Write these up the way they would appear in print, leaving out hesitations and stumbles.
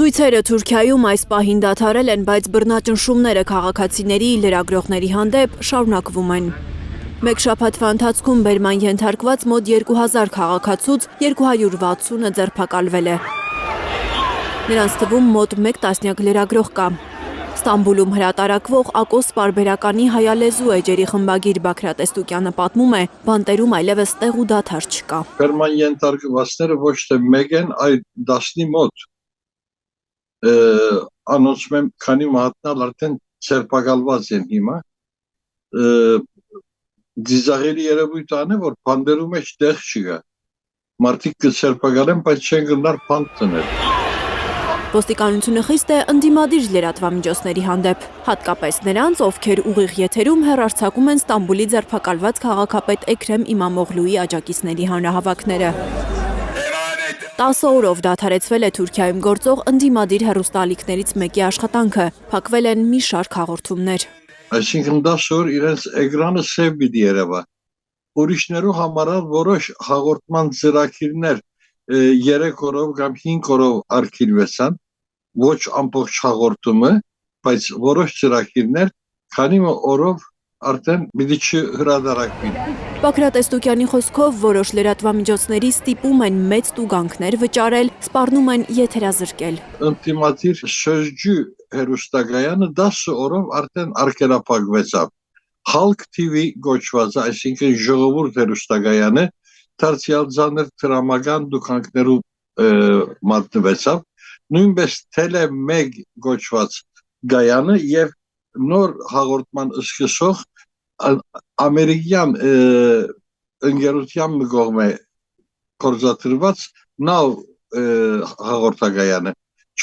Ցույցերը Թուրքիայում այս պահին դադարել են, բայց բռնաճնշումները քաղաքացիների, լրագրողների հանդեպ շարունակվում են։ Մեկ շաբաթվա ընթացքում բերման ենթարկված մոտ 2000 քաղաքացուց 260-ը ձերբակալվել է։ Նրանց թվում մոտ 1 տասնյակ լրագրող կա։ Ստամբուլում հրատարակվող Ակոս պարբերականի հայալեզու էջերի խմբագիր Բաքրատ Էստուկյանը պատմում է, բանտերում այլևս տեղ ու դադար չկա։ Բերման ենթարկվածները ոչ թե մեկ են, այլ 10-ի մոտ անոնցում եմ, քանի մահատնալ արդեն ձերբակալված են հիմա, դիզաղելի երևույթ ան է, որ բանդերու մեջ տեղ չկա, մարդիկ կձերբակալեն, բայց չեն գնար բանտ տնել։ Ոստիկանությունը խիստ է ընդդիմադիր լրատվամիջոցների հանդեպ, հատկապես նրանց, ովքեր ուղիղ եթերում հեռարձակում են Ստամբուլի ձերբակալված քաղաքապետ Էքրեմ Իմամօղլուի աջակիցների հանրահավաքները։ 10 օրով դադարեցվել է Թուրքիայում գործող ընդդիմադիր հեռուստաալիքներից մեկի աշխատանքը, փակվել են մի շարք հաղորդումներ։ Այսինքն 10 օր իրենց էկրանը սև պիտի երևա։ Ուրիշներու համար որոշ հաղորդման ծրագիրներ 3 օրով կամ 5 օրով արգելվեցան, ոչ ամբողջ հաղորդումը, բայց որոշ ծրագիրներ քանի օրով արդեն պիտի չհրադարակվին։ Բաքրատ Էստուկյանի խոսքով որոշ լրատվամիջոցների ստիպում են մեծ տուգանքներ վճարել, սպառնում են եթերազրկել։ Ընդդիմադիր շրջի հեռուստակայանը 10 օրով արդեն արգելափակվեցավ։ Halk TV գոչված, այսինքն ժողովուրդ հեռուստակայանը դարձյալ ցաներ դրամական դուքանքներու մատնվեցավ, նույնպես Tele 1 գոչված գայանը եւ նոր հաղորդման սկսող ամերիկյան ընկերության կողմէ կորզատրված նավ հաղորդակայանը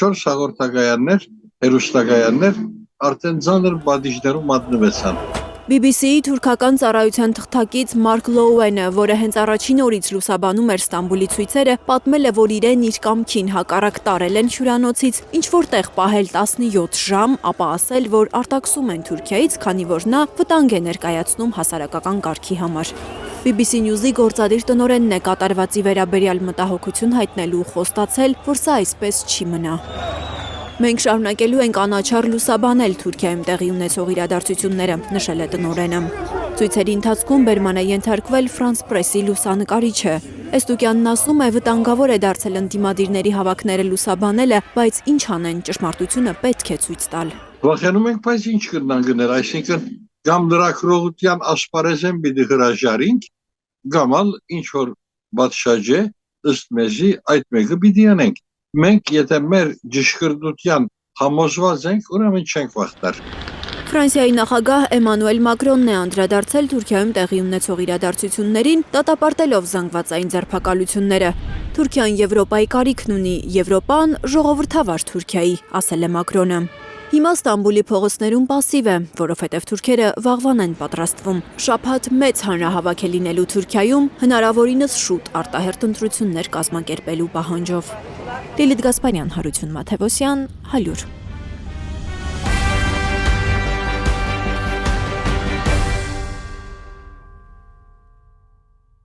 4 հաղորդակայաններ հեռուստակայաններ արդեն ցաներ բադիժներու մատնվեցան։ BBC-ի թուրքական ծառայության թղթակից Մարկ Լոուենը, որը հենց առաջին օրից լուսաբանում էր Ստամբուլի ցույցերը, պատմել է, որ իրեն իր կամքին հակառակ տարել են հյուրանոցից, ինչ-որ տեղ պահել 17 ժամ, ապա ասել, որ արտաքսում են Թուրքիայից, քանի որ նա վտանգ է ներկայացնում հասարակական կարգի համար։ BBC News-ի գործադիր տնօրենն է կատարվածի վերաբերյալ մտահոգություն հայտնելու ու խոստացել, որ սա այսպես չի մնա։ Մենք շարունակելու ենք անաչառ լուսաբանել Թուրքիայում տեղի ունեցող իրադարձությունները, նշել է տնօրենը։ Ցույցերի ընթացքում բերման է ենթարկվել France Press-ի լուսանկարիչը։ Էստուկյանն ասում է, վտանգավոր է դարձել ընդդիմադիրների հավաքները լուսաբանելը, բայց ինչ անեն, ճշմարտությունը պետք է ցույց տալ։ Վախենում ենք, բայց ինչ կգնանք, այսինքն կամ լրագրողության ասպարեզեն պիտի հրաժարենք, կամ ինչ որ բացշաճե ըստ մեզի այդ մեկը պիտի անենք։ Մենք եթե մեր ճշգրտության համոզված ենք, ուրեմն չենք վախտար։ Ֆրանսիայի նախագահ Էմանուել Մակրոնն է անդրադարձել Թուրքիայում տեղի ունեցող իրադարձություններին, դատապարտելով զանգվածային ձերբակալությունները։ Թուրքիան Եվրոպայի կարիքն ունի, Եվրոպան ժողովրդավար Թուրքիայի, ասել է Մակրոնը։ Հիմա Ստամբուլի փողոցներում պասիվ է, որովհետև թուրքերը վաղվան են պատրաստվում։ Շաբաթ մեծ հանրահավաք է լինելու Թուրքիայում, հնարավորինս շուտ արտահերթ ընտրություններ կազմակերպելու պահանջով։ Լիլիթ Գասպարյան, Հարություն Մաթևոսյան, 100